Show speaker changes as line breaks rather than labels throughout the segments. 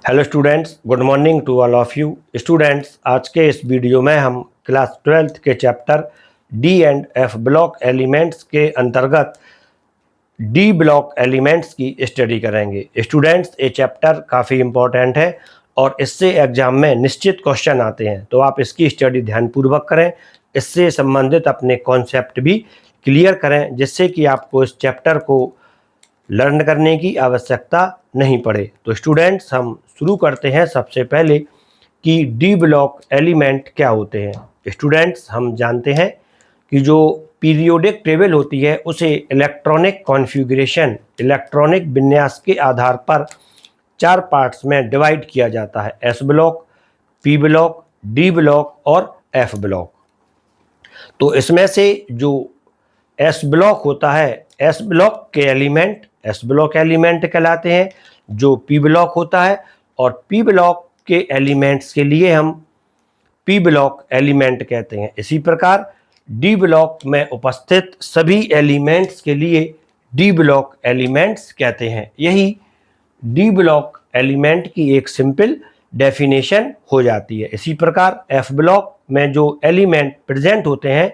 Hello students, good morning to all of you students. आज के इस वीडियो में हम क्लास 12th के chapter D and F block elements के अंतर्गत डी ब्लॉक एलिमेंट्स की स्टडी करेंगे। स्टूडेंट्स, ये चैप्टर काफ़ी इम्पोर्टेंट है और इससे एग्जाम में निश्चित क्वेश्चन आते हैं, तो आप इसकी स्टडी ध्यानपूर्वक करें। इससे संबंधित अपने कॉन्सेप्ट भी क्लियर करें, जिससे कि आपको इस चैप्टर को लर्न करने की आवश्यकता नहीं पड़े। तो स्टूडेंट्स, हम शुरू करते हैं सबसे पहले कि डी ब्लॉक एलिमेंट क्या होते हैं। स्टूडेंट्स, हम जानते हैं कि जो पीरियोडिक टेबल होती है उसे इलेक्ट्रॉनिक कॉन्फ़िगरेशन, इलेक्ट्रॉनिक विन्यास के आधार पर 4 पार्ट्स में डिवाइड किया जाता है: S block, P block, D block और एफ ब्लॉक। तो इसमें से जो एस ब्लॉक होता है, एस ब्लॉक के एलिमेंट एस ब्लॉक एलिमेंट कहलाते हैं, जो पी ब्लॉक होता है, और पी ब्लॉक के एलिमेंट्स के लिए हम पी ब्लॉक एलिमेंट कहते हैं। इसी प्रकार डी ब्लॉक में उपस्थित सभी एलिमेंट्स के लिए डी ब्लॉक एलिमेंट्स कहते हैं। यही डी ब्लॉक एलिमेंट की एक सिंपल डेफिनेशन हो जाती है। इसी प्रकार एफ ब्लॉक में जो एलिमेंट प्रेजेंट होते हैं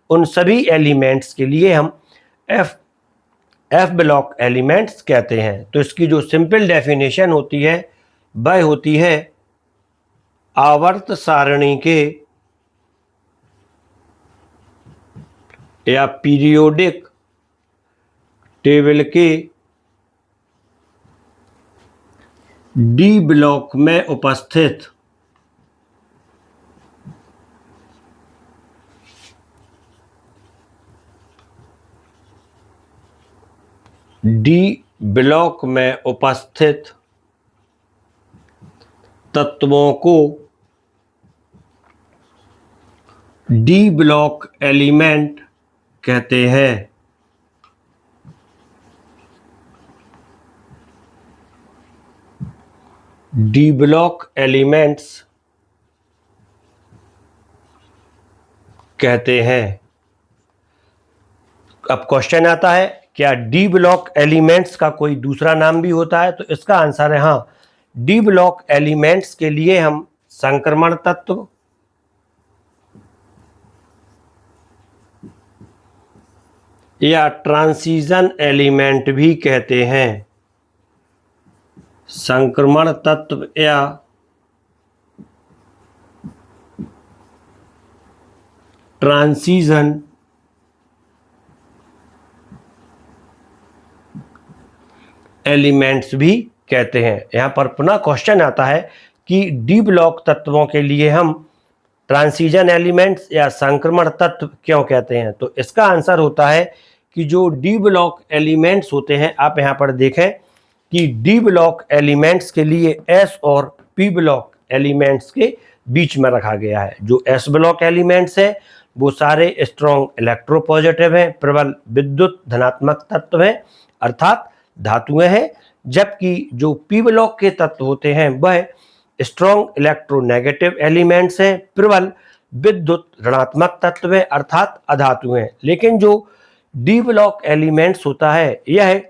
उन सभी एलिमेंट्स के लिए हम एफ ब्लॉक एलिमेंट्स कहते हैं। तो इसकी जो सिंपल डेफिनेशन होती है वह होती है आवर्त सारणी के या पीरियोडिक टेबल के डी ब्लॉक में उपस्थित डी ब्लॉक में उपस्थित तत्वों को डी ब्लॉक एलिमेंट कहते हैं। डी ब्लॉक एलिमेंट्स कहते हैं। अब क्वेश्चन आता है, क्या डी ब्लॉक एलिमेंट्स का कोई दूसरा नाम भी होता है? तो इसका आंसर है हाँ। डी ब्लॉक एलिमेंट्स के लिए हम संक्रमण तत्व, या ट्रांजिशन एलिमेंट भी कहते हैं। संक्रमण तत्व या ट्रांजिशन एलिमेंट्स भी कहते हैं। यहाँ पर पुनः क्वेश्चन आता है कि डी ब्लॉक तत्वों के लिए हम ट्रांजिशन एलिमेंट्स या संक्रमण तत्व क्यों कहते हैं? तो इसका आंसर होता है कि जो डी ब्लॉक एलिमेंट्स होते हैं, आप यहाँ पर देखें कि डी ब्लॉक एलिमेंट्स के लिए एस और पी ब्लॉक एलिमेंट्स के बीच में रखा गया है। जो एस ब्लॉक एलिमेंट्स है वो सारे स्ट्रॉन्ग इलेक्ट्रोपॉजिटिव हैं, प्रबल विद्युत धनात्मक तत्व हैं, अर्थात धातुएं हैं। जबकि जो पी ब्लॉक के तत्व होते हैं वह स्ट्रॉन्ग इलेक्ट्रोनेगेटिव एलिमेंट्स हैं, प्रबल विद्युत ऋणात्मक तत्व हैं, अर्थात अधातु हैं। लेकिन जो डी ब्लॉक एलिमेंट्स होता है यह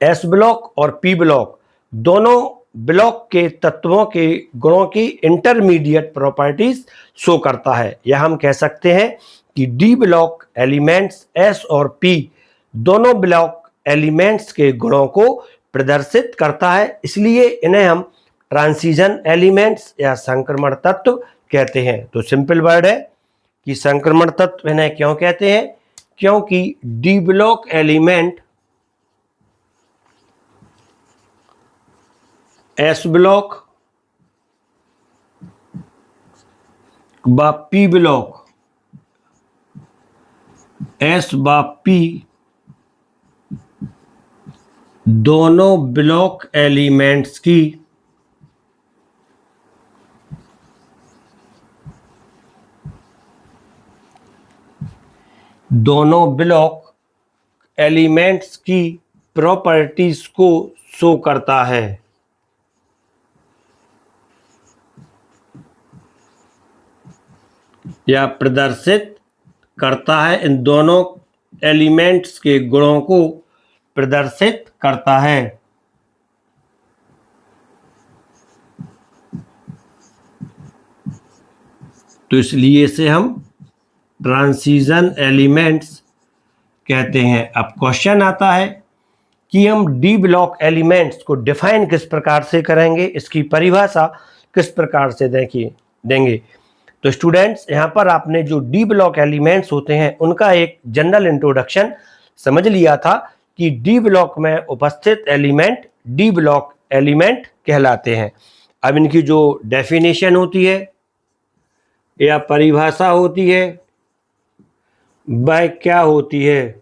एस ब्लॉक और पी ब्लॉक दोनों ब्लॉक के तत्वों के गुणों की इंटरमीडिएट प्रॉपर्टीज शो करता है। यह हम कह सकते हैं कि डी ब्लॉक एलिमेंट्स एस और पी दोनों ब्लॉक एलिमेंट्स के गुणों को प्रदर्शित करता है, इसलिए इन्हें हम ट्रांजिशन एलिमेंट्स या संक्रमण तत्व कहते हैं। तो सिंपल वर्ड है कि संक्रमण तत्व इन्हें क्यों कहते हैं? क्योंकि D block element S block व पी ब्लॉक, एस व पी दोनों ब्लॉक एलिमेंट्स की प्रॉपर्टीज को शो करता है। या प्रदर्शित करता है, इन दोनों एलिमेंट्स के गुणों को प्रदर्शित करता है। तो इसलिए इसे हम ट्रांजिशन एलिमेंट्स कहते हैं। अब क्वेश्चन आता है कि हम डी ब्लॉक एलिमेंट्स को डिफाइन किस प्रकार से करेंगे, इसकी परिभाषा किस प्रकार से देंगे। तो स्टूडेंट्स, यहाँ पर आपने जो डी ब्लॉक एलिमेंट्स होते हैं उनका एक जनरल इंट्रोडक्शन समझ लिया था कि डी ब्लॉक में उपस्थित एलिमेंट डी ब्लॉक एलिमेंट कहलाते हैं। अब इनकी जो डेफिनेशन होती है या परिभाषा होती है वह क्या होती है?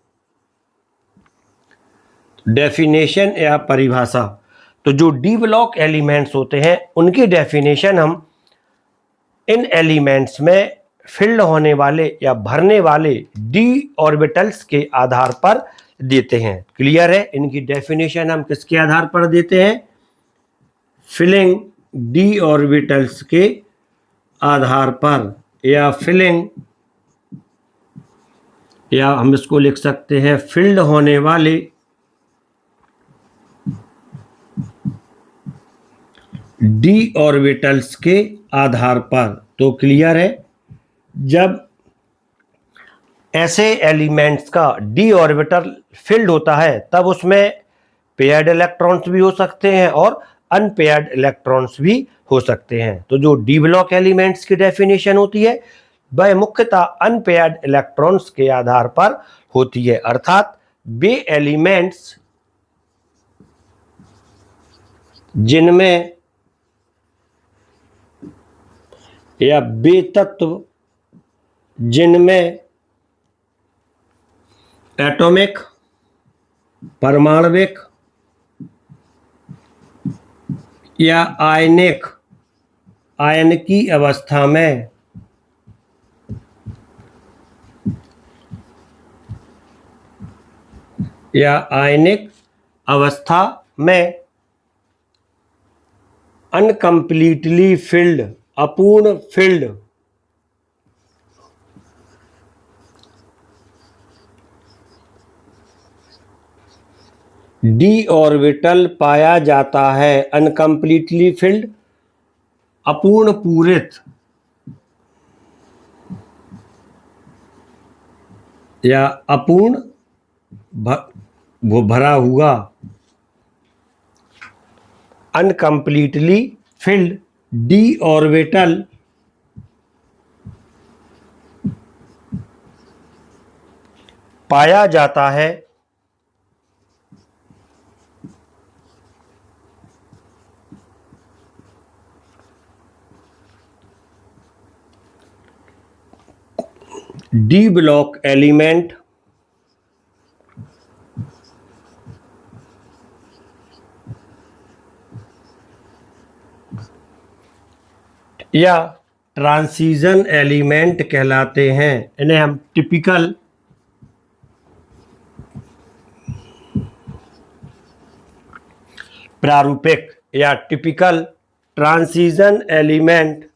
डेफिनेशन या परिभाषा। तो जो डी ब्लॉक एलिमेंट्स होते हैं उनकी डेफिनेशन हम इन एलिमेंट्स में फिल्ड होने वाले या भरने वाले डी ऑर्बिटल्स के आधार पर देते हैं। क्लियर है? इनकी डेफिनेशन हम किसके आधार पर देते हैं? फिलिंग डी ऑर्बिटल्स के आधार पर, या फिलिंग, या हम इसको लिख सकते हैं फिल्ड होने वाले डी ऑर्बिटल्स के आधार पर। तो क्लियर है, जब ऐसे एलिमेंट्स का डी ऑर्बिटल फिल्ड होता है तब उसमें पेयर्ड इलेक्ट्रॉन्स भी हो सकते हैं और अनपेयर्ड इलेक्ट्रॉन्स भी हो सकते हैं। तो जो डी ब्लॉक एलिमेंट्स की डेफिनेशन होती है वह मुख्यतः अनपेयर्ड इलेक्ट्रॉन्स के आधार पर होती है, अर्थात वे एलिमेंट्स जिनमें या वे तत्व जिनमें एटॉमिक, परमाणविक या आयनिक, आयनिकी अवस्था में या आयनिक अवस्था में अनकम्प्लीटली फिल्ड, अपूर्ण फिल्ड, डी ऑर्बिटल पाया जाता है। अनकम्प्लीटली फिल्ड, अपूर्ण पूरित या अपूर्ण वो भरा हुआ, अनकम्प्लीटली फिल्ड डी ऑर्बिटल पाया जाता है डी ब्लॉक एलिमेंट या ट्रांजिशन एलिमेंट कहलाते हैं। इन्हें हम टिपिकल प्रारूपिक या टिपिकल ट्रांजिशन एलिमेंट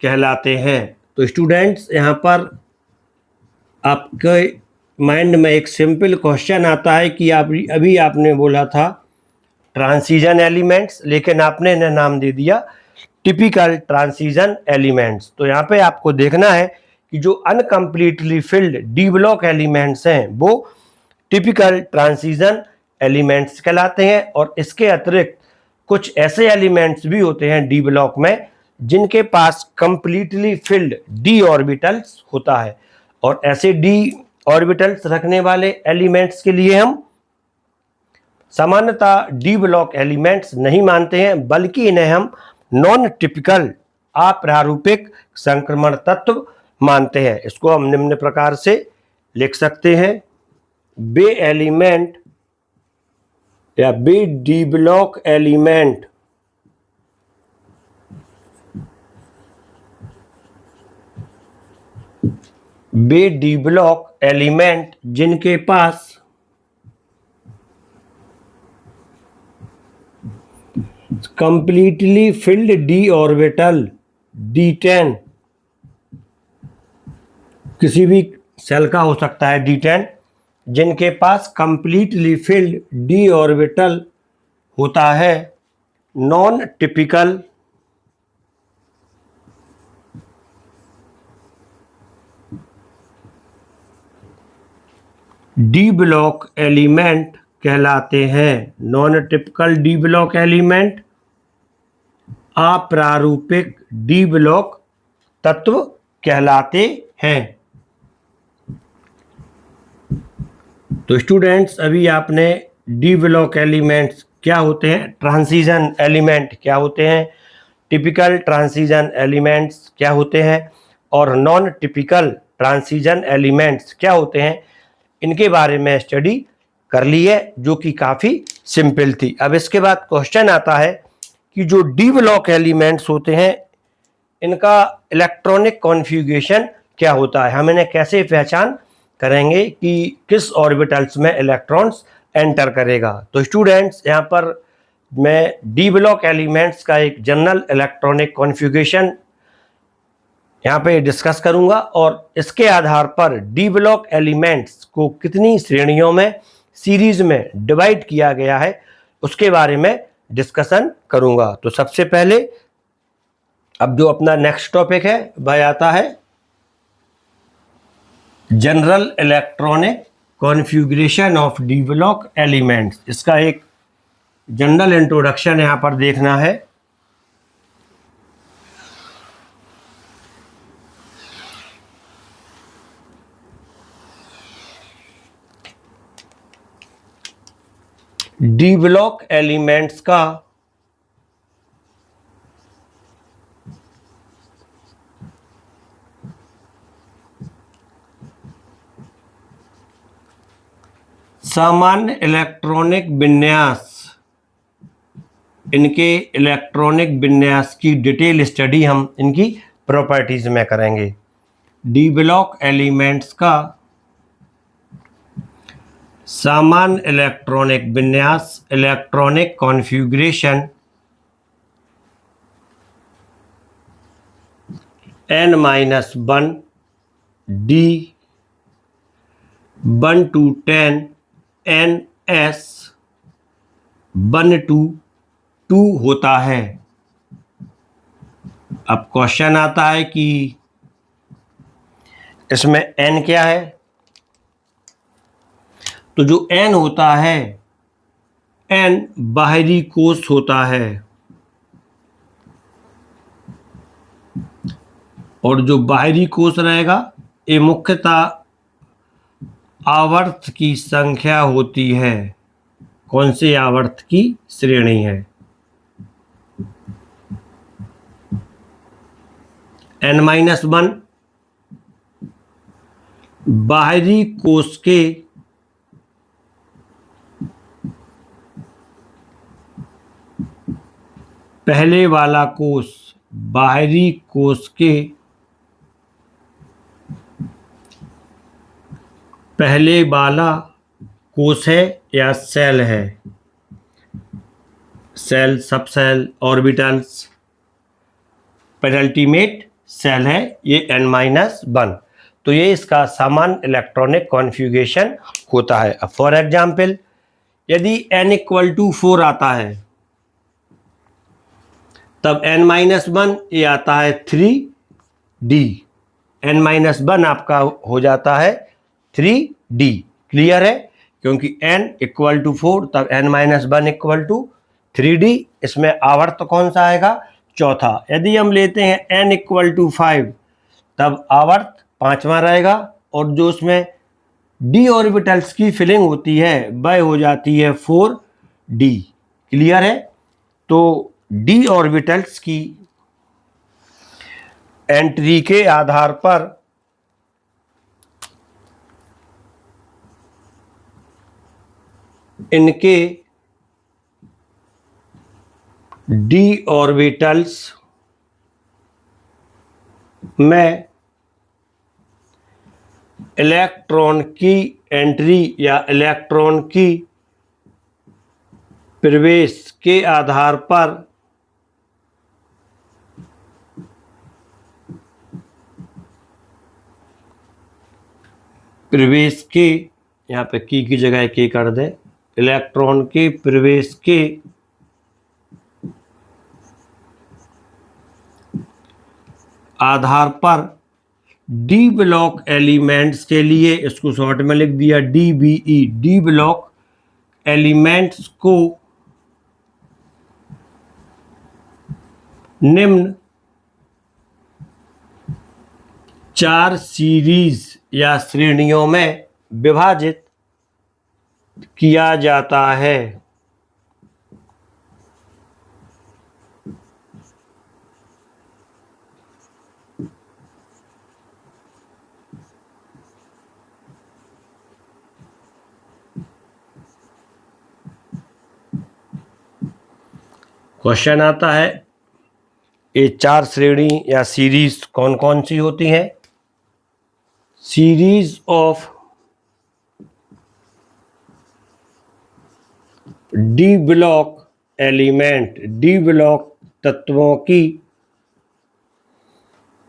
कहलाते हैं। तो स्टूडेंट्स, यहाँ पर आपके माइंड में एक सिंपल क्वेश्चन आता है कि अभी आपने बोला था ट्रांजिशन एलिमेंट्स, लेकिन आपने इन्हें नाम दे दिया टिपिकल ट्रांजिशन एलिमेंट्स। तो यहाँ पे आपको देखना है कि जो uncompletely field D block elements हैं वो टिपिकल ट्रांजिशन एलिमेंट्स कहलाते हैं, और इसके अतिरिक्त कुछ ऐसे एलिमेंट्स भी होते हैं डी ब्लॉक में जिनके पास कंप्लीटली फिल्ड डी ऑर्बिटल्स होता है, और ऐसे डी ऑर्बिटल्स रखने वाले एलिमेंट्स के लिए हम सामान्यतः डी ब्लॉक एलिमेंट्स नहीं मानते हैं, बल्कि इन्हें हम नॉन टिपिकल अप्रारूपिक संक्रमण तत्व मानते हैं। इसको हम निम्न प्रकार से लिख सकते हैं, वे एलिमेंट या वे डी ब्लॉक एलिमेंट वे डी ब्लॉक एलिमेंट जिनके पास completely filled D orbital D10, किसी भी सेल का हो सकता है D10, जिनके पास कंप्लीटली फिल्ड डी ऑर्बिटल होता है, non typical D block element कहलाते हैं। Non typical D block element अप्रारूपिक डी ब्लॉक तत्व कहलाते हैं। तो स्टूडेंट्स, अभी आपने डी ब्लॉक एलिमेंट्स क्या होते हैं, ट्रांजिशन एलिमेंट क्या होते हैं, टिपिकल ट्रांजिशन एलिमेंट्स क्या होते हैं और नॉन टिपिकल ट्रांजिशन एलिमेंट्स क्या होते हैं, इनके बारे में स्टडी कर ली है, जो कि काफ़ी सिंपल थी। अब इसके बाद क्वेश्चन आता है कि जो डी ब्लॉक एलिमेंट्स होते हैं, इनका इलेक्ट्रॉनिक कॉन्फ़िगरेशन क्या होता है, हम इन्हें कैसे पहचान करेंगे कि किस ऑर्बिटल्स में इलेक्ट्रॉन्स एंटर करेगा। तो स्टूडेंट्स, यहाँ पर मैं डी ब्लॉक एलिमेंट्स का एक जनरल इलेक्ट्रॉनिक कॉन्फ़िगरेशन यहाँ पे डिस्कस करूँगा और इसके आधार पर डी ब्लॉक एलिमेंट्स को कितनी श्रेणियों में सीरीज में डिवाइड किया गया है उसके बारे में डिस्कशन करूँगा। तो सबसे पहले अब जो अपना नेक्स्ट टॉपिक है वह आता है general electronic configuration of D block elements. इसका एक जनरल इंट्रोडक्शन यहाँ पर देखना है। डी ब्लॉक एलिमेंट्स का सामान्य इलेक्ट्रॉनिक विन्यास, इनके इलेक्ट्रॉनिक विन्यास की डिटेल स्टडी हम इनकी प्रॉपर्टीज में करेंगे। डी ब्लॉक एलिमेंट्स का सामान्य इलेक्ट्रॉनिक विन्यास, electronic configuration n-1 D 1 to 10 ns 1 to 2 होता है। अब क्वेश्चन आता है कि इसमें n क्या है। तो जो n होता है, n बाहरी कोश होता है और जो बाहरी कोश रहेगा ये मुख्यतः आवर्त की संख्या होती है। कौन से आवर्त की श्रेणी है, n-1 बाहरी कोश के पहले वाला कोश, बाहरी कोश के पहले वाला कोश है या सेल है, सेल, सब सेल, ऑर्बिटल्स, पेनल्टीमेट सेल है ये n-1। तो ये इसका सामान्य इलेक्ट्रॉनिक कॉन्फ़िगरेशन होता है। अब फॉर एग्जाम्पल यदि n = 4 आता है तब n-1 ये आता है 3D। n-1 आपका हो जाता है 3D। क्लियर है, क्योंकि n = 4 तब n-1 = 3D। इसमें आवर्त कौन सा आएगा, चौथा। यदि हम लेते हैं n = 5 तब आवर्त पांचवा रहेगा और जो उसमें d ऑर्बिटल्स की फिलिंग होती है वह हो जाती है 4D। क्लियर है, तो d ऑर्बिटल्स की एंट्री के आधार पर इनके d ऑर्बिटल्स में इलेक्ट्रॉन की एंट्री या इलेक्ट्रॉन की प्रवेश के आधार पर प्रवेश के यहाँ पे की जगह के कर दें, इलेक्ट्रॉन के प्रवेश के आधार पर डी ब्लॉक एलिमेंट्स के लिए, इसको शॉर्ट में लिख दिया DBE, डी ब्लॉक एलिमेंट्स को निम्न 4 सीरीज या श्रेणियों में विभाजित किया जाता है। क्वेश्चन आता है, ये 4 श्रेणी या सीरीज कौन कौन सी होती हैं? Series of D block element, D block तत्वों की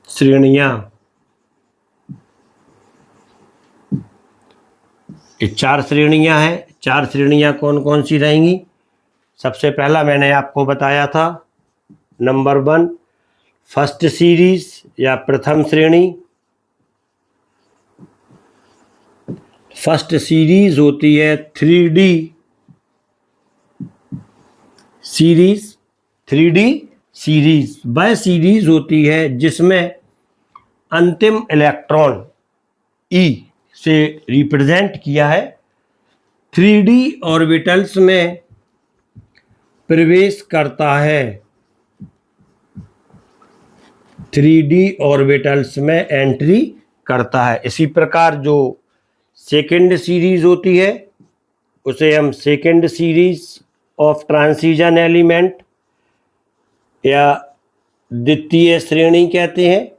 श्रेणियां। ये 4 श्रेणियां हैं। 4 श्रेणियां कौन कौन सी रहेंगी? सबसे पहला मैंने आपको बताया था, नंबर 1 फर्स्ट सीरीज या प्रथम श्रेणी। फर्स्ट सीरीज होती है 3D सीरीज। 3D सीरीज वह सीरीज होती है जिसमें अंतिम इलेक्ट्रॉन E से रिप्रेजेंट किया है 3D ऑर्बिटल्स में प्रवेश करता है, 3D ऑर्बिटल्स में एंट्री करता है। इसी प्रकार जो सेकेंड सीरीज होती है उसे हम second series of transition element या द्वितीय श्रेणी कहते हैं।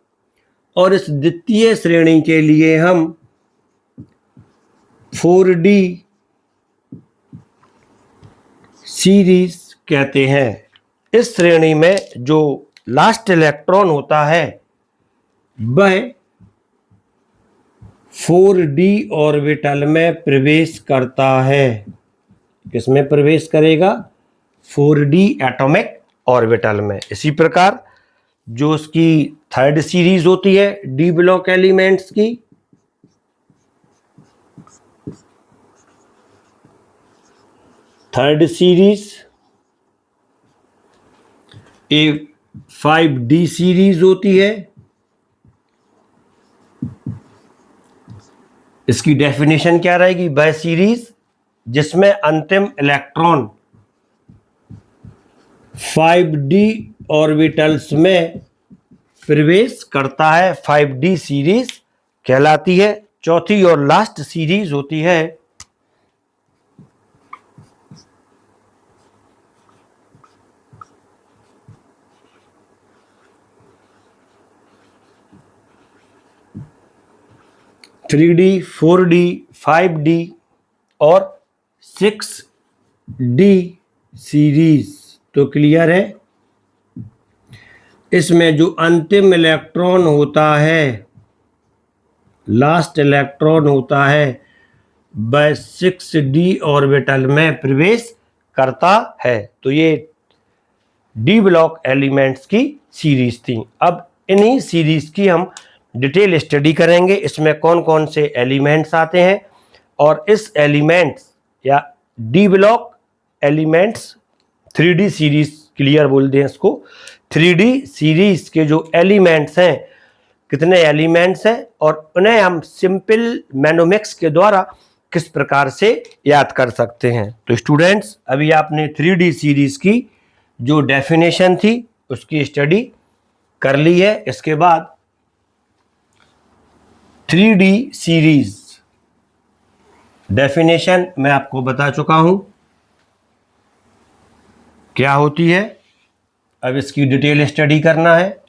और इस द्वितीय श्रेणी के लिए हम 4D सीरीज कहते हैं। इस श्रेणी में जो लास्ट इलेक्ट्रॉन होता है वह 4D ऑर्बिटल में प्रवेश करता है। किसमें प्रवेश करेगा? 4D एटॉमिक ऑर्बिटल में। इसी प्रकार जो उसकी थर्ड सीरीज होती है डी ब्लॉक एलिमेंट्स की, third series A 5D series होती है। इसकी डेफिनेशन क्या रहेगी? वह सीरीज जिसमें अंतिम इलेक्ट्रॉन 5D ऑर्बिटल्स में प्रवेश करता है, 5D सीरीज कहलाती है। चौथी और लास्ट सीरीज होती है थ्री 4D 5D और 6D सीरीज। तो क्लियर है? इसमें जो अंतिम इलेक्ट्रॉन होता है, लास्ट इलेक्ट्रॉन होता है, वह 6D ऑर्बिटल में प्रवेश करता है। तो ये डी ब्लॉक एलिमेंट्स की सीरीज थी। अब इन्हीं सीरीज की हम डिटेल स्टडी करेंगे। इसमें कौन कौन से एलिमेंट्स आते हैं और इस एलिमेंट्स या D block elements 3D series, clear बोल दें इसको, 3D सीरीज के जो एलिमेंट्स हैं, कितने एलिमेंट्स हैं और उन्हें हम सिंपल मैनोमिक्स के द्वारा किस प्रकार से याद कर सकते हैं। तो स्टूडेंट्स, अभी आपने 3D सीरीज की जो डेफिनेशन थी उसकी स्टडी कर ली है। इसके बाद 3D सीरीज डेफिनेशन मैं आपको बता चुका हूं क्या होती है। अब इसकी डिटेल स्टडी करना है।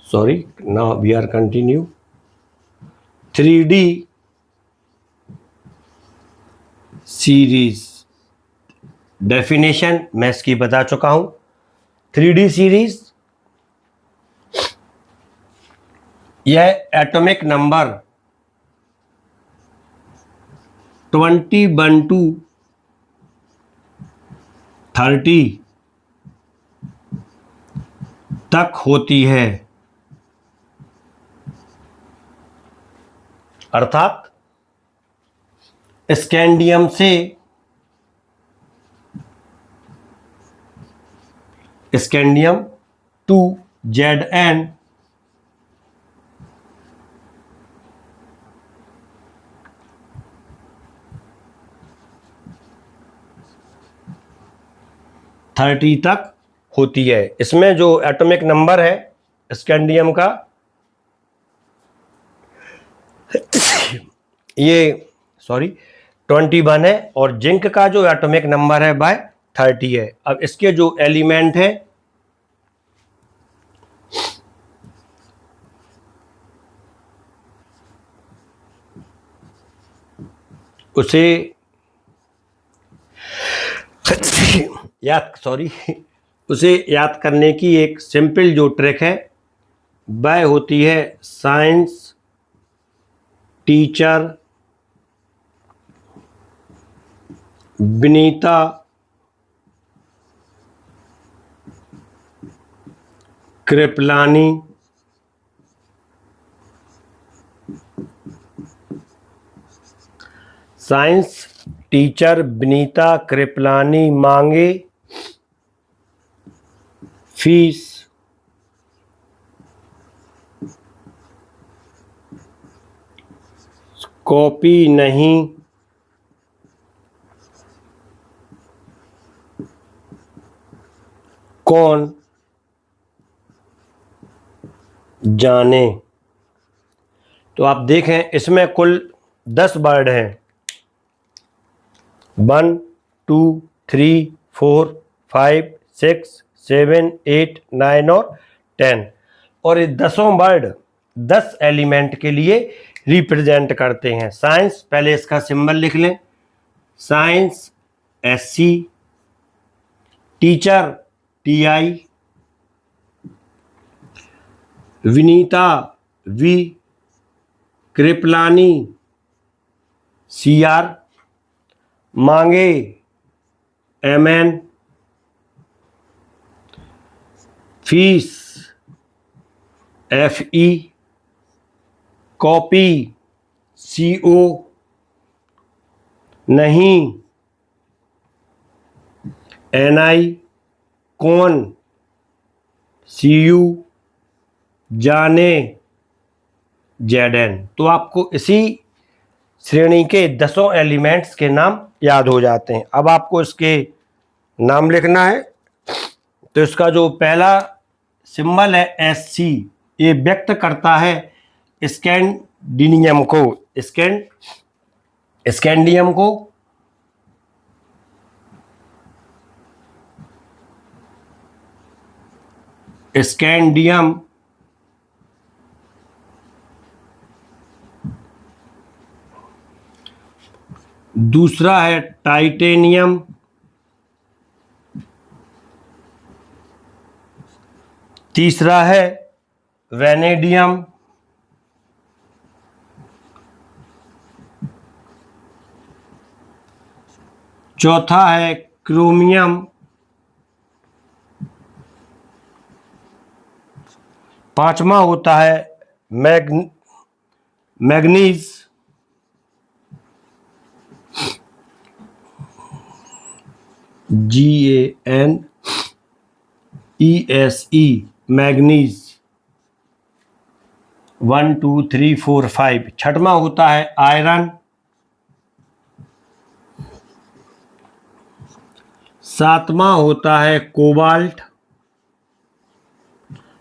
Sorry, now we are continue. 3D series definition मैं इसकी बता चुका हूं। 3D सीरीज, यह एटॉमिक नंबर 21 to 30 तक होती है, अर्थात स्कैंडियम से स्कैंडियम टू Zn थर्टी तक होती है। इसमें जो एटॉमिक नंबर है स्कैंडियम का, ये 21 है, और जिंक का जो एटॉमिक नंबर है बाय 30 है। अब इसके जो एलिमेंट हैं उसे उसे याद करने की एक सिंपल जो ट्रिक है वह होती है science teacher Vinita Kripalani science teacher Vinita Kripalani मांगे फीस, कॉपी नहीं कौन जाने। तो आप देखें इसमें कुल 10 वर्ड हैं, 1 2 3 4 5 6 7 8 9 और 10, और ये 10 वर्ड 10 एलिमेंट के लिए रिप्रेजेंट करते हैं। साइंस, पहले इसका सिंबल लिख लें, science SC, teacher TI, Vinita V, Kripalani CR, मांगे MN, fees FE, copy CO, नहीं NI, कौन CU, जाने ZN। तो आपको इसी श्रेणी के 10 एलिमेंट्स के नाम याद हो जाते हैं। अब आपको इसके नाम लिखना है। तो इसका जो पहला सिंबल है SC, ये व्यक्त करता है स्कैंडियम को, स्कैंडियम को स्कैंडियम दूसरा है टाइटेनियम, तीसरा है वैनेडियम, चौथा है क्रोमियम, पांचवा होता है मैग्नीज, GANESE मैग्नीज। 1 2 3 4 5। छठवां होता है आयरन, सातवां होता है कोबाल्ट।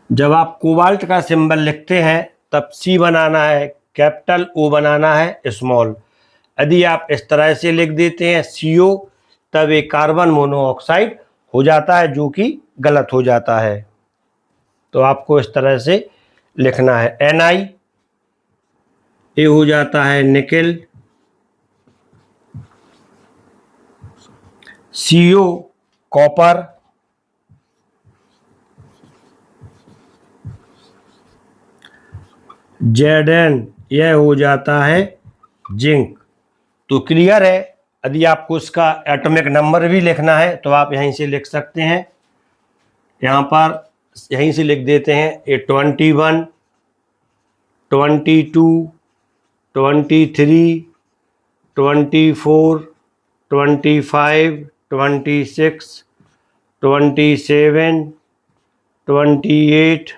जब आप कोबाल्ट का सिंबल लिखते हैं तब C बनाना है कैपिटल, O बनाना है स्मॉल। यदि आप इस तरह से लिख देते हैं CO, तब एक कार्बन मोनोऑक्साइड हो जाता है, जो कि गलत हो जाता है। तो आपको इस तरह से लिखना है Na, ये हो जाता है निकेल, CO कॉपर, Zn यह हो जाता है जिंक। तो क्लियर है। यदि आपको उसका एटॉमिक नंबर भी लिखना है तो आप यहीं से लिख सकते हैं। यहाँ पर यहीं से लिख देते हैं ये 21, 22, 23, 24, 25, 26, 27, 28,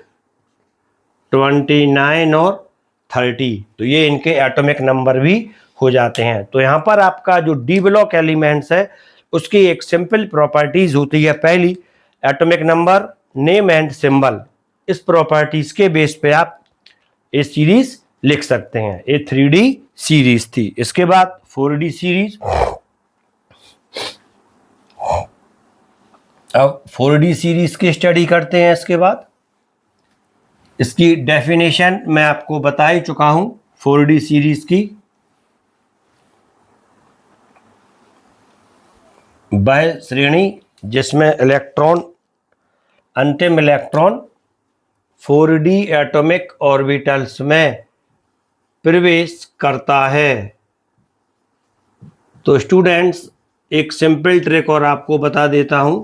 29 और 30। तो ये इनके एटॉमिक नंबर भी हो जाते हैं। तो यहाँ पर आपका जो डी ब्लॉक एलिमेंट्स है उसकी एक सिंपल प्रॉपर्टीज होती है। पहली, atomic number, name and symbol. इस प्रॉपर्टीज के बेस पे आप ये सीरीज लिख सकते हैं। ये 3D सीरीज थी। इसके बाद 4D सीरीज। अब 4D सीरीज की स्टडी करते हैं। इसके बाद इसकी डेफिनेशन मैं आपको बता ही चुका हूं 4D सीरीज की। वह श्रेणी जिसमें इलेक्ट्रॉन, अंतिम इलेक्ट्रॉन 4D एटॉमिक ऑर्बिटल्स में प्रवेश करता है। तो स्टूडेंट्स, एक सिंपल ट्रिक और आपको बता देता हूं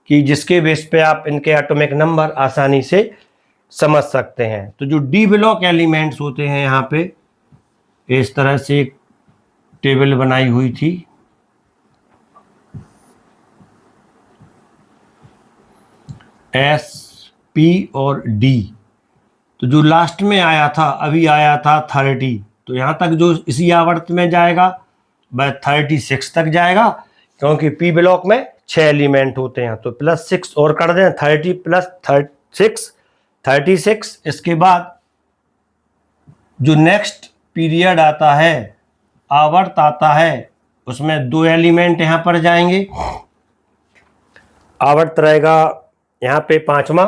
कि जिसके बेस पे आप इनके एटॉमिक नंबर आसानी से समझ सकते हैं। तो जो डी ब्लॉक एलिमेंट्स होते हैं, यहाँ पे इस तरह से एक टेबल बनाई हुई थी। S, P और D। तो जो लास्ट में आया था, अभी आया था 30। तो यहाँ तक जो इसी आवर्त में जाएगा वह 36 तक जाएगा, क्योंकि P ब्लॉक में 6 एलिमेंट होते हैं। तो +6 और कर दें, 30 + 6 36। इसके बाद जो नेक्स्ट पीरियड आता है, आवर्त आता है, उसमें 2 एलिमेंट यहाँ पर जाएंगे। आवर्त रहेगा यहाँ पे 5वां।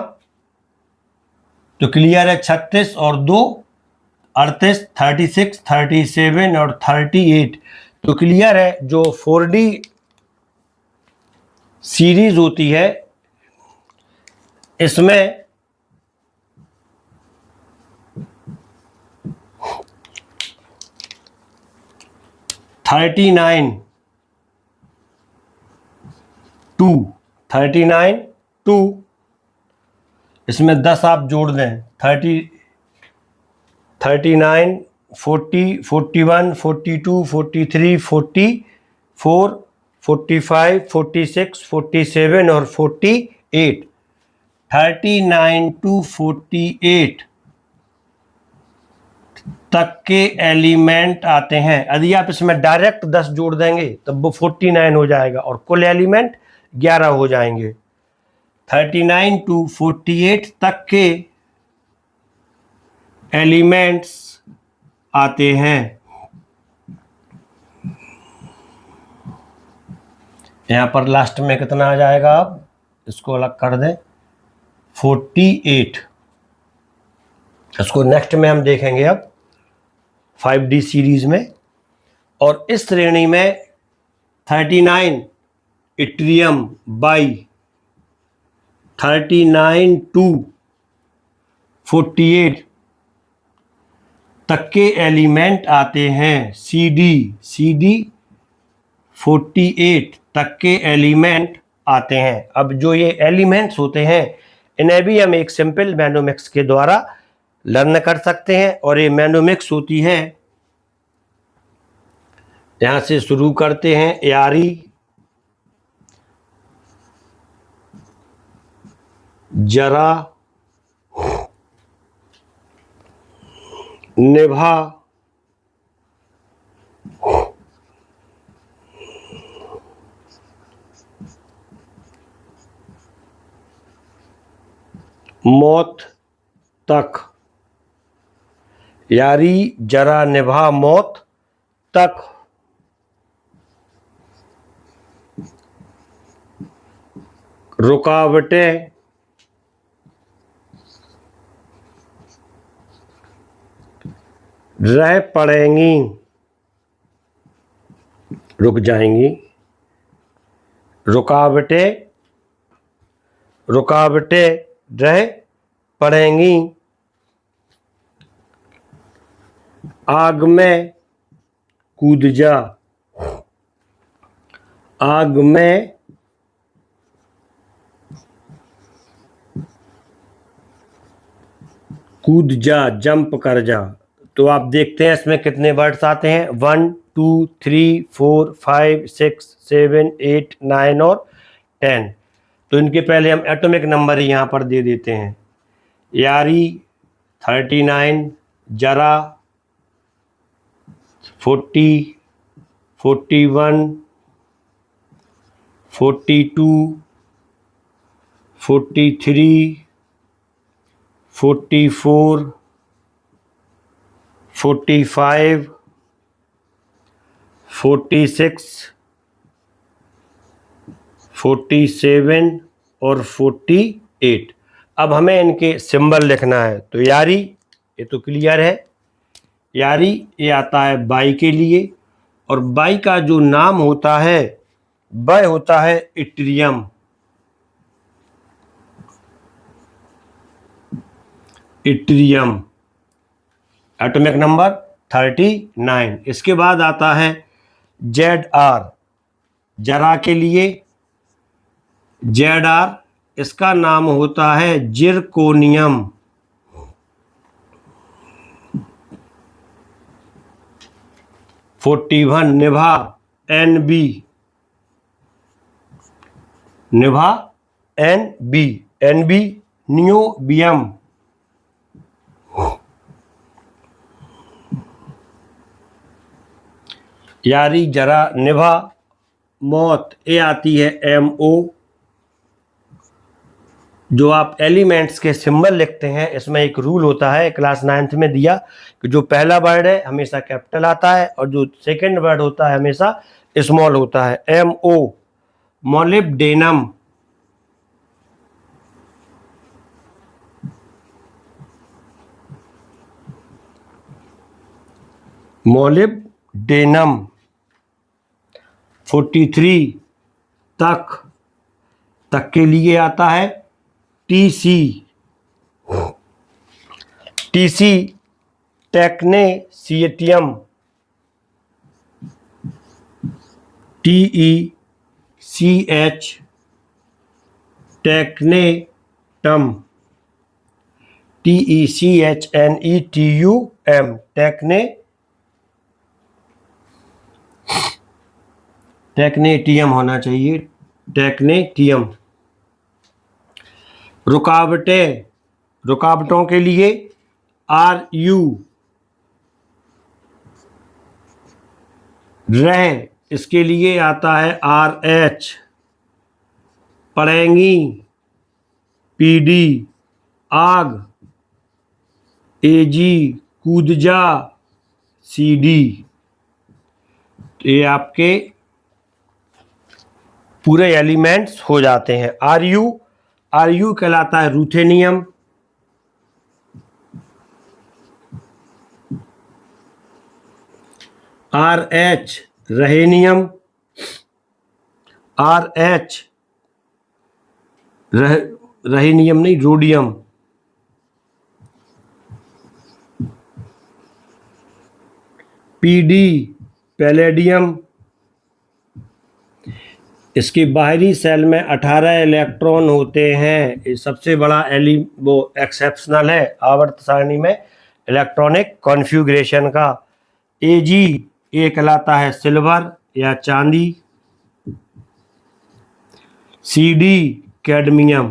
तो क्लियर है, 36 और 2 38, 36, 37 और 38। तो क्लियर है, जो 4D सीरीज होती है इसमें थर्टी नाइन टू, इसमें 10 आप जोड़ दें, 39, 40, 41, 42, 43, 44, 45, 46, 47 और 48। 39 to 48 तक के एलिमेंट आते हैं। यदि आप इसमें डायरेक्ट 10 जोड़ देंगे तब वो 49 हो जाएगा और कुल एलिमेंट 11 हो जाएंगे। 39 to 48 तक के एलिमेंट्स आते हैं। यहां पर लास्ट में कितना आ जाएगा, अब इसको अलग कर दें, 48। इसको नेक्स्ट में हम देखेंगे अब 5D सीरीज में। और इस श्रेणी में 39 इट्रियम बाई 39 to 48 तक के एलिमेंट आते हैं। CD 48 तक के एलिमेंट आते हैं। अब जो ये एलिमेंट्स होते हैं इन्हें भी हम एक सिंपल मैनोमिक्स के द्वारा लर्न कर सकते हैं। और ये मैनोमिक्स होती है, यहां से शुरू करते हैं, यारी, जरा, निभा, मौत तक। यारी, जरा, निभा, मौत तक। रुकावटें, रह पड़ेंगी, रुक जाएंगी। रुकावटें रह पड़ेंगी, आग में कूद जा, आग में कूद जा, जंप कर जा। तो आप देखते हैं इसमें कितने वर्ड्स आते हैं, 1 2 3 4 5 6 7 8 9 और 10। तो इनके पहले हम एटॉमिक नंबर ही यहाँ पर दे देते हैं। यारी 39, जरा 40, 41, 42, 43, 44, 45, 46, 47 और 48। अब हमें इनके सिंबल लिखना है। तो यारी, ये तो क्लियर है, यारी ये आता है बाई के लिए, और बाई का जो नाम होता है वह होता है इट्रियम। Yttrium atomic number 39। इसके बाद आता है ZR, जरा के लिए ZR, इसका नाम होता है जिरकोनियम। निभा NB, निभा NB नियोबियम। यारी, जरा, निभा, मौत, ये आती है MO। जो आप एलिमेंट्स के सिंबल लिखते हैं, इसमें एक रूल होता है, क्लास 9th में दिया कि जो पहला वर्ड है हमेशा कैपिटल आता है और जो सेकंड वर्ड होता है हमेशा स्मॉल होता है। MO molybdenum, molybdenum. 43 तक के लिए आता है TC, टेक्नेशियम, TECH टेक्नेटम, TECHNETUM टेक्नेटियम होना चाहिए, टेक्नेटियम। रुकावटों के लिए RU, रह, इसके लिए आता है RH, पड़ेंगी PD, आग AG, कूद जा CD। ये आपके पूरे एलिमेंट्स हो जाते हैं। RU कहलाता है रूथेनियम, RH रहेनियम, RH रहेनियम नहीं, रोडियम, PD पैलेडियम। इसकी बाहरी सेल में 18 इलेक्ट्रॉन होते हैं। सबसे बड़ा वो एक्सेप्शनल है आवर्त सारणी में इलेक्ट्रॉनिक कॉन्फ़िगरेशन का। AG ये कहलाता है सिल्वर या चांदी। CD cadmium.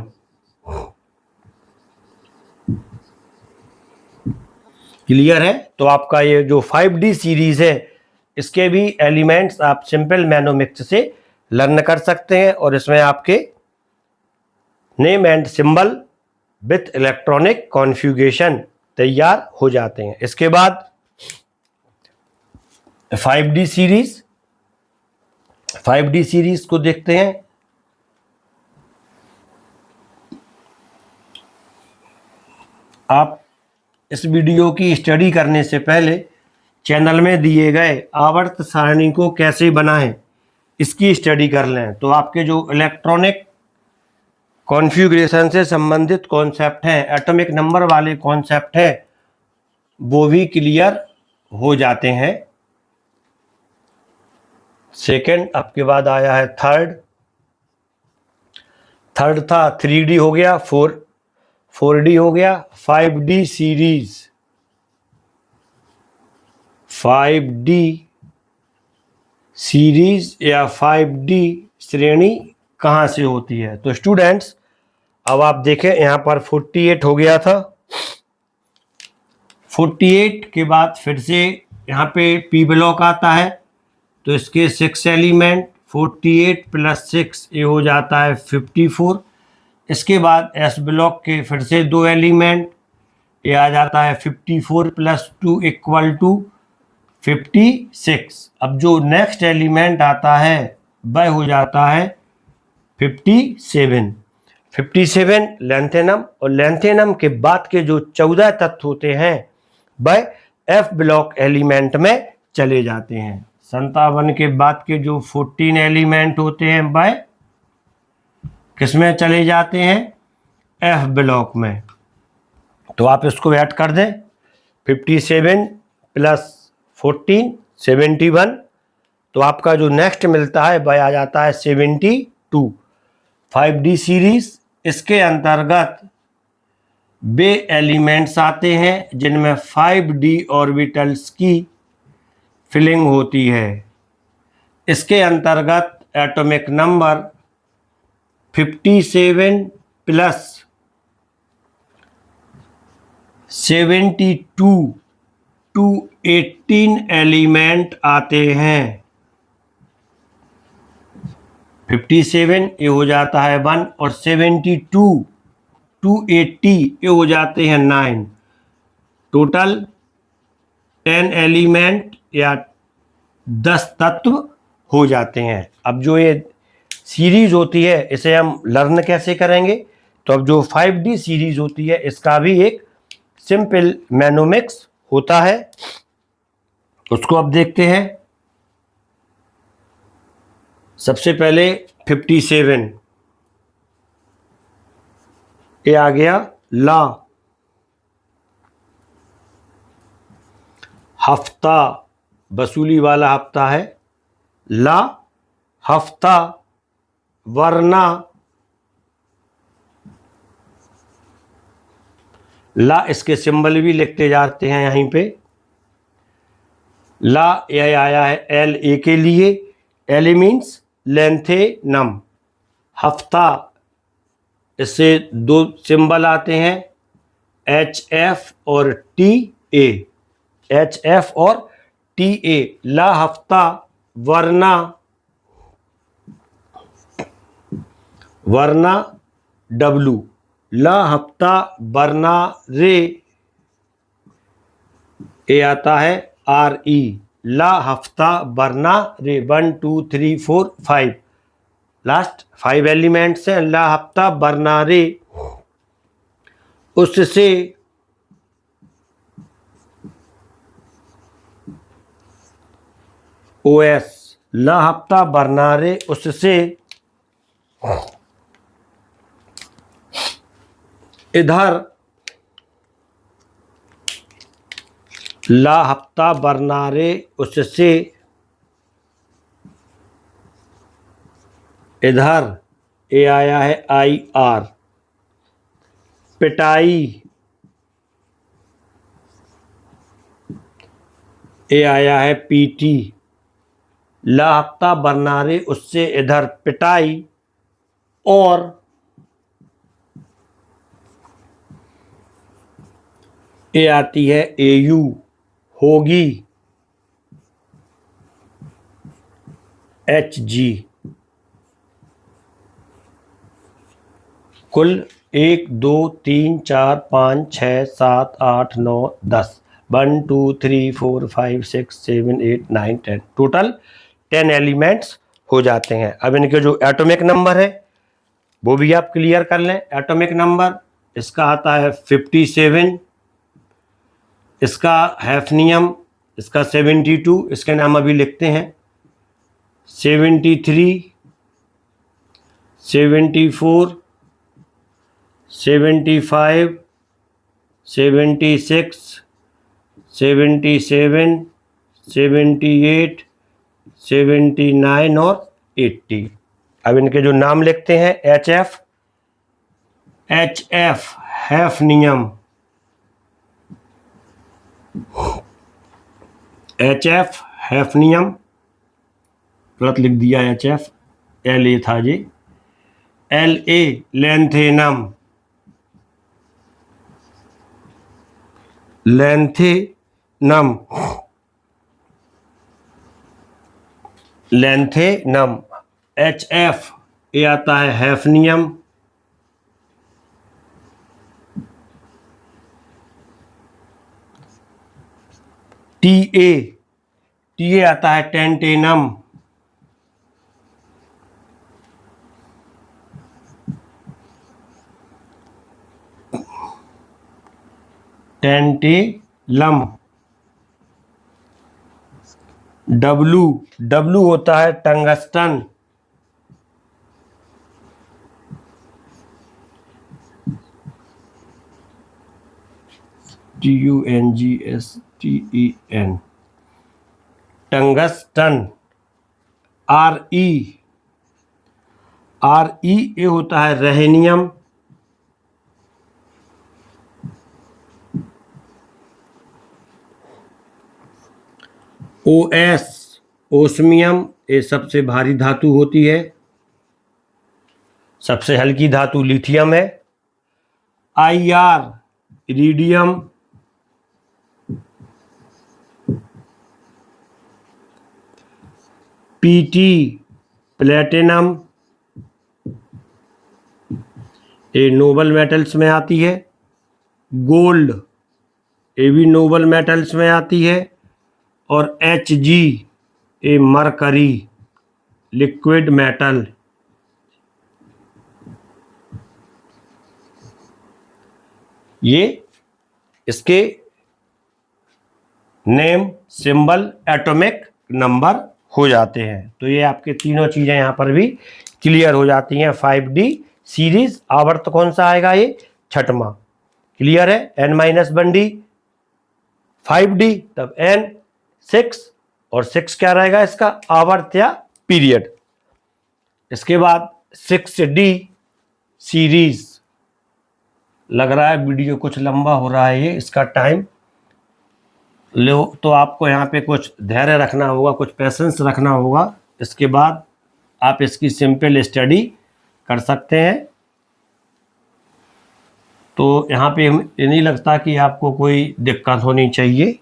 क्लियर है? तो आपका ये जो 5D सीरीज है इसके भी एलिमेंट्स आप सिंपल मैनोमिक्स से लर्न कर सकते हैं और इसमें आपके name and symbol with electronic configuration तैयार हो जाते हैं। इसके बाद 5D सीरीज को देखते हैं। आप इस वीडियो की स्टडी करने से पहले चैनल में दिए गए आवर्त सारणी को कैसे बनाएं इसकी स्टडी कर लें तो आपके जो इलेक्ट्रॉनिक कॉन्फ़िगरेशन से संबंधित कॉन्सेप्ट हैं, एटॉमिक नंबर वाले कॉन्सेप्ट हैं, वो भी क्लियर हो जाते हैं। सेकंड, आपके बाद आया है थर्ड था 3D हो गया, 4D हो गया, 5D सीरीज, 5D सीरीज या 5D श्रेणी कहाँ से होती है। तो स्टूडेंट्स अब आप देखें यहाँ पर 48 हो गया था, 48 के बाद फिर से यहाँ पे पी ब्लॉक आता है, तो इसके 6 एलिमेंट 48 + 6 ये हो जाता है 54। इसके बाद एस ब्लॉक के फिर से 2 एलिमेंट, ये आ जाता है 54 + 2 = 56। अब जो नेक्स्ट एलिमेंट आता है वह हो जाता है 57। 57 लेंथेनम, और लेंथेनम के बाद के जो 14 तत्व होते हैं वह एफ ब्लॉक एलिमेंट में चले जाते हैं। 57 के बाद के जो 14 एलिमेंट होते हैं वह किस में चले जाते हैं, एफ ब्लॉक में। तो आप इसको ऐड कर दें, 57 + 14 71, तो आपका जो नेक्स्ट मिलता है वह आ जाता है 72। 5D सीरीज, इसके अंतर्गत वे एलिमेंट्स आते हैं जिनमें 5D ऑर्बिटल्स की फिलिंग होती है। इसके अंतर्गत एटॉमिक नंबर 57 + 72 to 18 एलिमेंट आते हैं। 57 ये हो जाता है 1, और 72 to 80 ये हो जाते हैं 9। टोटल 10 एलिमेंट या 10 तत्व हो जाते हैं। अब जो ये सीरीज होती है इसे हम लर्न कैसे करेंगे, तो अब जो 5D सीरीज होती है इसका भी एक सिंपल मैनोमिक्स होता है, उसको अब देखते हैं। सबसे पहले 57 ये आ गया ला, हफ्ता वसूली वाला हफ्ता है, ला हफ्ता, वरना ला इसके सिंबल भी लिखते जाते हैं यहीं पे। ला यह आया है LA के लिए, एल मीन्स लेंथेनम। हफ्ता, इससे 2 सिंबल आते हैं, HF और TA, HF और TA। ला हफ्ता, वरना W, ला हफ्ता वरना रे, ये आता है RE, ला हफ्ता वरना रे। 1 2 3 4 5, लास्ट 5 एलिमेंट्स हैं। ला हफ्ता वरना रे, उससे OS, ला हफ्ता वरना रे उससे इधर, ला हफ्ता वरना रे उससे इधर, ये आया है IR, पिटाई, ये आया है PT। ला हफ्ता वरना रे उससे इधर पिटाई, और ये आती है AU, होगी, HG। कुल 1 2 3 4 5 6 7 8 9 10, 1 2 3 4 5 6 7 8 9 10, टोटल 10 एलिमेंट्स हो जाते हैं। अब इनके जो एटॉमिक नंबर है वो भी आप क्लियर कर लें। एटॉमिक नंबर इसका आता है 57, इसका हैफनियम, इसका 72, इसके नाम अभी लिखते हैं। 73, 74, 75, 76, 77, 78, 79 और 80। अब इनके जो नाम लिखते हैं, HF हैफनियम, HF हैफनियम, गलत लिख दिया, HF LA था जी, LA लैंथेनम, लैंथेनम, HF ये आता है हैफनियम, TA आता है टेंटेनम, टेंटेलम, W होता है टंगस्टन, TUNGSTEN, टंगस्टन, RE ये होता है रेहेनियम, OS ओस्मियम, ये सबसे भारी धातु होती है, सबसे हल्की धातु लिथियम है, IR इरिडियम, PT प्लेटिनम, ये नोबल मेटल्स में आती है, गोल्ड ये भी नोबल मेटल्स में आती है, और HG ये मरकरी लिक्विड मेटल। ये इसके नेम, सिंबल, एटॉमिक नंबर हो जाते हैं। तो ये आपके तीनों चीज़ें यहाँ पर भी क्लियर हो जाती हैं। 5D सीरीज आवर्त कौन सा आएगा, ये छठवां, क्लियर है। n-1D 5D, तब n 6, और 6 क्या रहेगा इसका, आवर्त या पीरियड। इसके बाद 6D सीरीज, लग रहा है वीडियो कुछ लंबा हो रहा है ये, इसका टाइम लो, तो आपको यहाँ पे कुछ धैर्य रखना होगा, कुछ पेशेंस रखना होगा। इसके बाद आप इसकी सिंपल स्टडी कर सकते हैं। तो यहाँ पे ये नहीं लगता कि आपको कोई दिक्कत होनी चाहिए।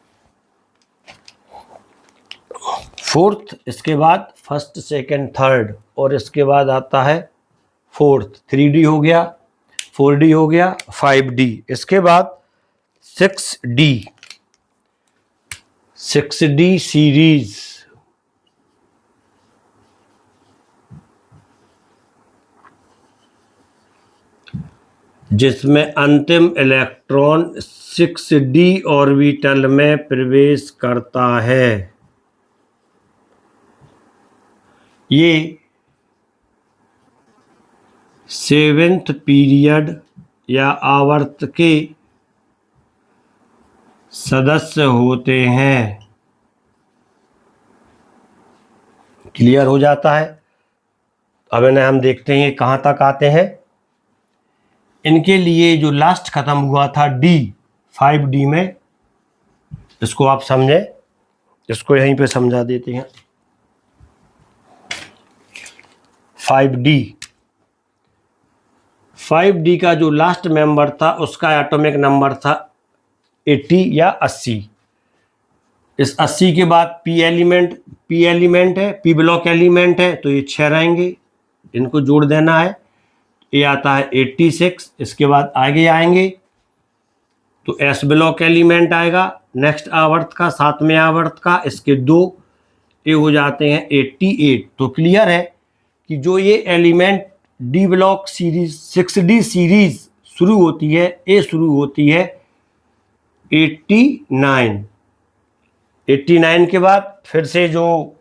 4th, इसके बाद 1st, 2nd, 3rd, और इसके बाद आता है 4th, 3D हो गया, 4D हो गया, 5D। इसके बाद 6D सीरीज, जिसमें अंतिम इलेक्ट्रॉन 6D ऑर्बिटल में प्रवेश करता है। ये 7th पीरियड या आवर्त के सदस्य होते हैं। क्लियर हो जाता है। अब इन्हें हम देखते हैं कहाँ तक आते हैं। इनके लिए जो लास्ट खत्म हुआ था D, 5D में, इसको आप समझें, इसको यहीं पे समझा देते हैं। 5D का जो लास्ट मेंबर था उसका एटॉमिक नंबर था 80 या 80। इस 80 के बाद P एलिमेंट है, P ब्लॉक एलिमेंट है, तो ये 6 रहेंगे, इनको जोड़ देना है। ये आता है 86। इसके बाद आगे आएंगे तो S ब्लॉक एलिमेंट आएगा नेक्स्ट आवर्त का, 7वें आवर्त का, इसके 2, ये हो जाते हैं 88। तो क्लियर है कि जो ये element D block series 6D series शुरू होती है, ये शुरू होती है 89 के बाद फिर से जो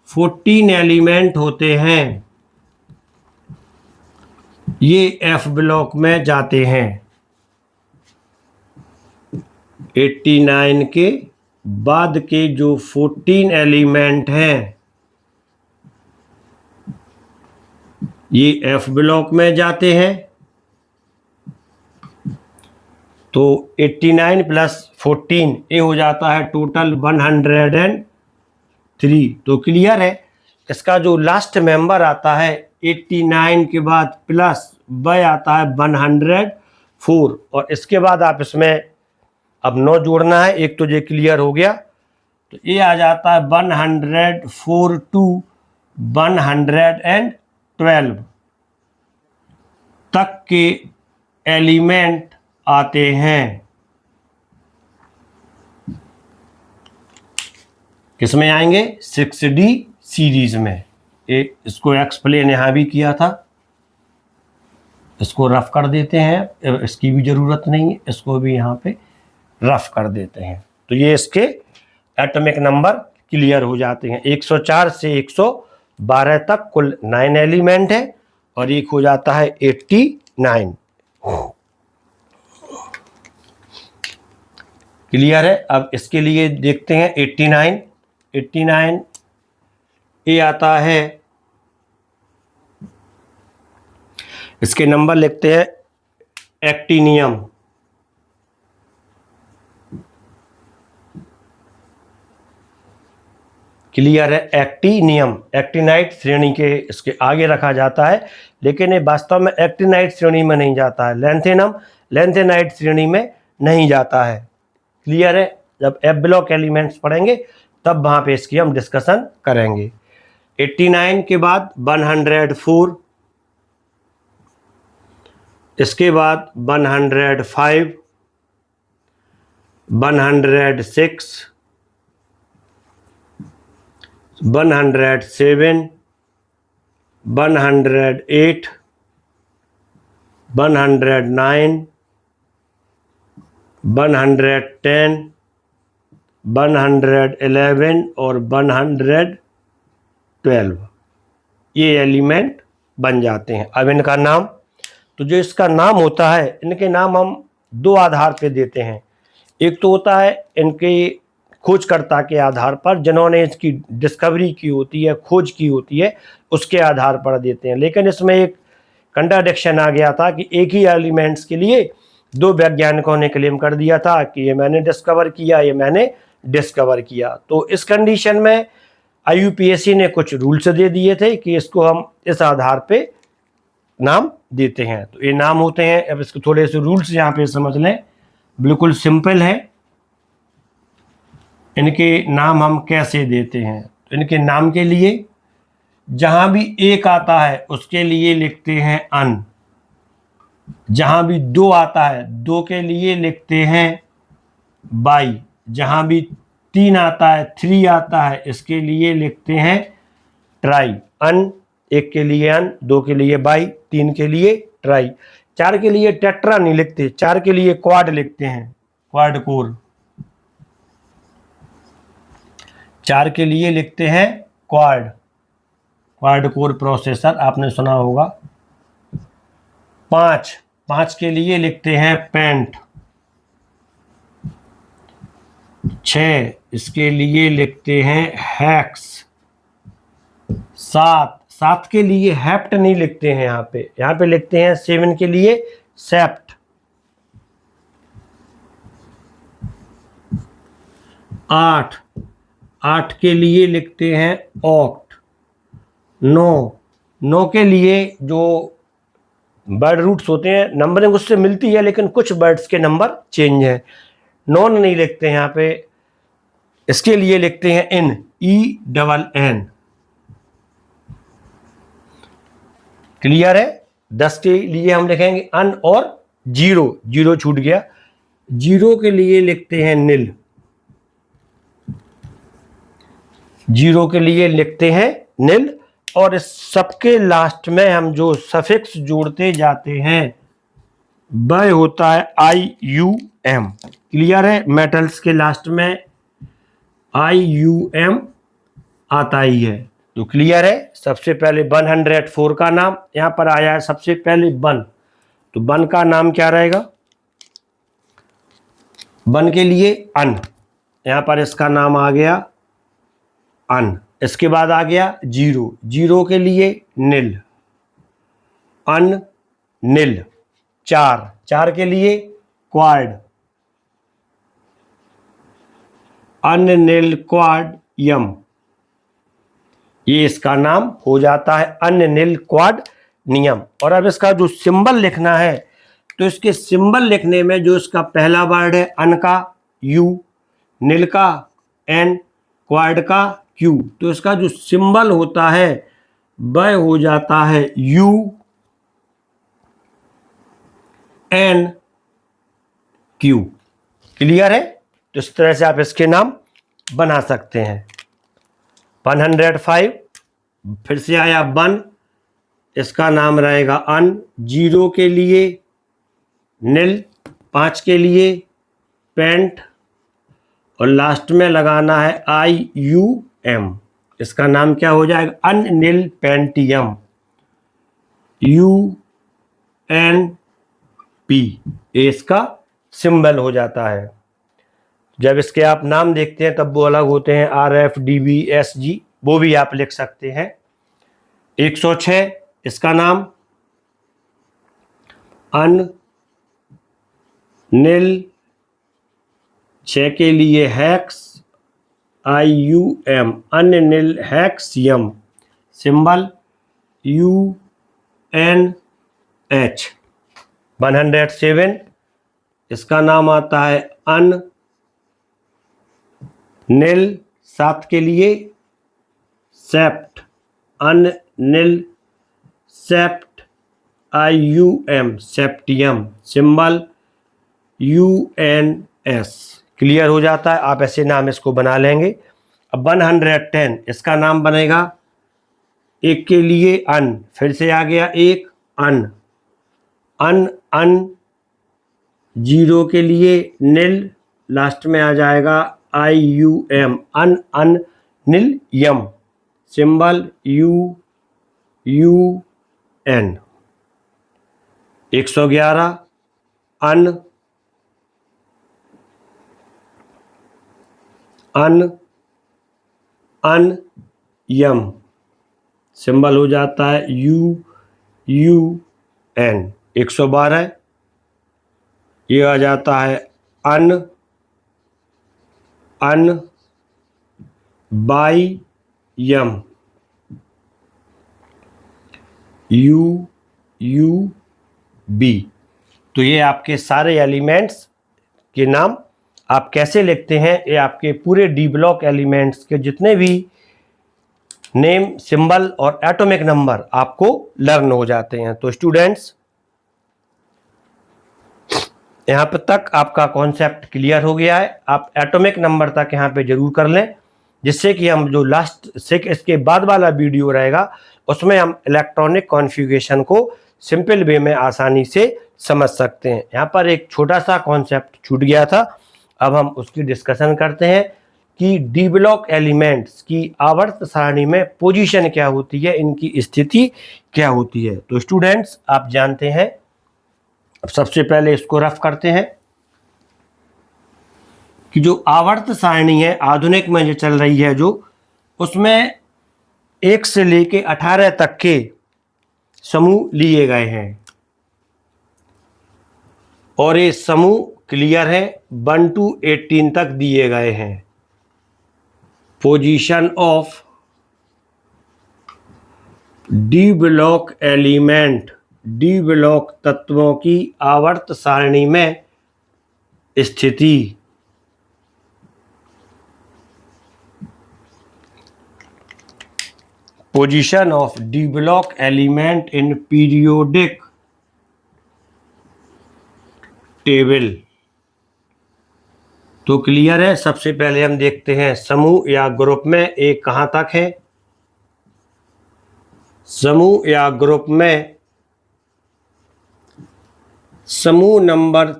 14 एलिमेंट होते हैं, ये एफ ब्लॉक में जाते हैं। 89 के बाद के जो 14 एलिमेंट हैं ये एफ ब्लॉक में जाते हैं। तो 89 प्लस 14 ये हो जाता है टोटल 103। तो क्लियर है, इसका जो लास्ट मेंबर आता है 89 के बाद प्लस वह आता है 104, और इसके बाद आप इसमें अब 9 जोड़ना है। एक तो ये क्लियर हो गया, तो ये आ जाता है 104 टू 112 तक के एलिमेंट आते हैं। किसमें आएंगे? 6D सीरीज में। एक इसको एक्सप्लेन यहाँ भी किया था, इसको रफ कर देते हैं, इसकी भी ज़रूरत नहीं है, इसको भी यहाँ पे रफ कर देते हैं। तो ये इसके एटॉमिक नंबर क्लियर हो जाते हैं। 104 से 112 तक कुल 9 एलिमेंट है, और एक हो जाता है 89। क्लियर है। अब इसके लिए देखते हैं 89 ये आता है, इसके नंबर लिखते हैं एक्टिनियम। क्लियर है। एक्टिनियम एक्टिनाइट श्रेणी के इसके आगे रखा जाता है, लेकिन ये वास्तव में एक्टिनाइट श्रेणी में नहीं जाता है। लैंथेनम लैंथेनाइट श्रेणी में नहीं जाता है। क्लियर है। जब एफ ब्लॉक एलिमेंट्स पढ़ेंगे तब वहाँ पे इसकी हम डिस्कशन करेंगे। 89 के बाद 104, इसके बाद 105, 106, 107, 108, 109, 110, 111 और 112 ये एलिमेंट बन जाते हैं। अब इनका नाम, तो जो इसका नाम होता है, इनके नाम हम दो आधार पे देते हैं। एक तो होता है इनके खोजकर्ता के आधार पर, जिन्होंने इसकी डिस्कवरी की होती है, खोज की होती है, उसके आधार पर देते हैं। लेकिन इसमें एक कंट्राडिक्शन आ गया था कि एक ही एलिमेंट्स के लिए दो वैज्ञानिकों ने क्लेम कर दिया था कि ये मैंने डिस्कवर किया, ये मैंने डिस्कवर किया। तो इस कंडीशन में IUPAC ने कुछ रूल्स दे दिए थे कि इसको हम इस आधार पे नाम देते हैं। तो ये नाम होते हैं, अब इसको थोड़े से रूल्स यहाँ पे समझ लें, बिल्कुल सिंपल है। इनके नाम हम कैसे देते हैं? तो इनके नाम के लिए जहाँ भी एक आता है उसके लिए लिखते हैं अन, जहाँ भी दो आता है दो के लिए लिखते हैं बाई, जहाँ भी 3 आता है 3 आता है इसके लिए लिखते हैं ट्राई। अन, एक के लिए अन, 2 के लिए बाई, 3 के लिए ट्राई। 4 के लिए टेट्रा नहीं लिखते, 4 के लिए क्वाड लिखते हैं, क्वाड कोर। 4 के लिए लिखते हैं क्वाड, क्वाड कोर प्रोसेसर, आपने सुना होगा। 5 के लिए लिखते हैं पेंट। 6 इसके लिए लिखते हैं हैक्स। 7 के लिए हेप्ट नहीं लिखते हैं, यहाँ पे लिखते हैं 7 के लिए सेप्ट। 8 के लिए लिखते हैं ऑक्ट। 9 के लिए जो वर्ड रूट्स होते हैं, नंबरिंग उससे मिलती है लेकिन कुछ वर्ड्स के नंबर चेंज हैं। नॉन नहीं लिखते हैं यहाँ पे, इसके लिए लिखते हैं इन, ENN। क्लियर है। 10 के लिए हम लिखेंगे अन और 0 छूट गया, 0 के लिए लिखते हैं नील, 0 के लिए लिखते हैं नील। और इस सबके लास्ट में हम जो सफिक्स जोड़ते जाते हैं वह होता है IUM। क्लियर है। मेटल्स के लास्ट में IUM आता ही है। तो क्लियर है। सबसे पहले 104 का नाम यहां पर आया है, सबसे पहले 1, तो 1 का नाम क्या रहेगा? 1 के लिए अन, यहां पर इसका नाम आ गया अन। इसके बाद आ गया 0, 0 के लिए नील, अन नील। 4, 4 के लिए क्वाड, अन नील क्वाड यम, ये इसका नाम हो जाता है अन नील क्वाड नियम। और अब इसका जो सिंबल लिखना है, तो इसके सिंबल लिखने में जो इसका पहला वर्ड है अन का यू, नील का एन, क्वाड का क्यू, तो इसका जो सिंबल होता है वह हो जाता है यू एन क्यू। क्लियर है? तो इस तरह से आप इसके नाम बना सकते हैं। 105 फिर से आया 1, इसका नाम रहेगा अन। 0 के लिए नील, 5 के लिए पेंट, और लास्ट में लगाना है IUM, इसका नाम क्या हो जाएगा? अन नील पेंटियम, UNP, ये इसका सिंबल हो जाता है। जब इसके आप नाम देखते हैं तब वो अलग होते हैं, RF, DB, SG, वो भी आप लिख सकते हैं। 106 इसका नाम अन नील, 6 के लिए हैक्स, IUM, अन नील हैक्सियम, सिंबल UNH। 107 इसका नाम आता है अन नील, 7 के लिए सेप्ट, अन नील सेप्ट, IUM, सेप्टियम, सिंबल UNS। क्लियर हो जाता है, आप ऐसे नाम इसको बना लेंगे। अब 110 इसका नाम बनेगा 1 के लिए अन, फिर से आ गया 1 अन, अन अन, 0 के लिए नील, लास्ट में आ जाएगा IUM, अन अन नील यम, सिंबल UUN। 111 अन अन अन यम, सिंबल हो जाता है UUN। 112 ये आ जाता है अन अन बाई यम, UUB। तो ये आपके सारे एलिमेंट्स के नाम आप कैसे लिखते हैं, ये आपके पूरे डी ब्लॉक एलिमेंट्स के जितने भी नेम, सिंबल और एटॉमिक नंबर आपको लर्न हो जाते हैं। तो स्टूडेंट्स, यहाँ पर तक आपका कॉन्सेप्ट क्लियर हो गया है। आप एटॉमिक नंबर तक यहाँ पे जरूर कर लें, जिससे कि हम जो लास्ट से इसके बाद वाला वीडियो रहेगा उसमें हम इलेक्ट्रॉनिक कॉन्फ़िगरेशन को सिंपल वे में आसानी से समझ सकते हैं। यहाँ पर एक छोटा सा कॉन्सेप्ट छूट गया था, अब हम उसकी डिस्कशन करते हैं कि डी ब्लॉक एलिमेंट्स की आवर्त सारणी में पोजीशन क्या होती है, इनकी स्थिति क्या होती है। तो स्टूडेंट्स, आप जानते हैं, अब सबसे पहले इसको रफ करते हैं कि जो आवर्त सारणी है आधुनिक में जो चल रही है, जो उसमें 1 से लेके 18 तक के समूह लिए गए हैं, और ये समूह क्लियर है 1 to 18 तक दिए गए हैं। Position of D block element, D block तत्वों की आवर्त सारणी में स्थिति। Position of D block element in periodic table. तो क्लियर है। सबसे पहले हम देखते हैं समूह या ग्रुप में एक कहाँ तक है। समूह या ग्रुप में समूह नंबर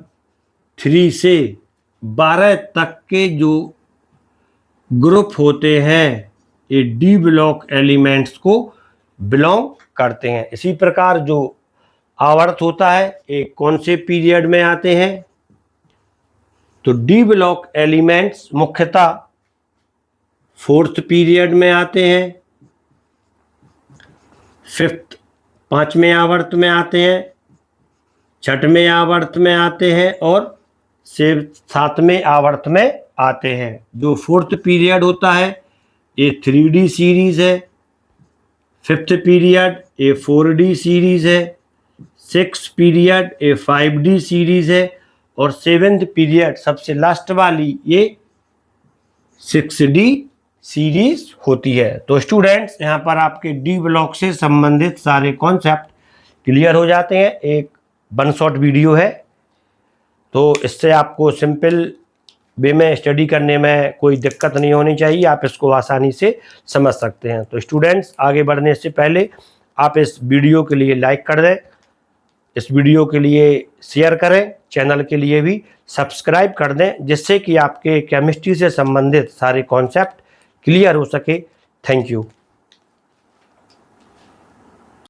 3 से 12 तक के जो ग्रुप होते हैं ये डी ब्लॉक एलिमेंट्स को बिलोंग करते हैं। इसी प्रकार जो आवर्त होता है ये कौन से पीरियड में आते हैं, तो डी ब्लॉक एलिमेंट्स मुख्यतः फोर्थ पीरियड में आते हैं, फिफ्थ 5वें आवर्त में आते हैं, 6वें आवर्त में आते हैं और 7वें आवर्त में आते हैं। जो फोर्थ पीरियड होता है ये 3D सीरीज है, फिफ्थ पीरियड ये 4D सीरीज है, सिक्स पीरियड ये 5D सीरीज है और सेवेंथ पीरियड सबसे लास्ट वाली ये 6D सीरीज होती है। तो स्टूडेंट्स यहाँ पर आपके डी ब्लॉक से संबंधित सारे कॉन्सेप्ट क्लियर हो जाते हैं। एक वन शॉट वीडियो है, तो इससे आपको सिंपल वे में स्टडी करने में कोई दिक्कत नहीं होनी चाहिए, आप इसको आसानी से समझ सकते हैं। तो स्टूडेंट्स आगे बढ़ने से पहले आप इस वीडियो के लिए लाइक कर दें, इस वीडियो के लिए शेयर करें, चैनल के लिए भी सब्सक्राइब कर दें, जिससे कि आपके केमिस्ट्री से संबंधित सारे कॉन्सेप्ट क्लियर हो सके। Thank you.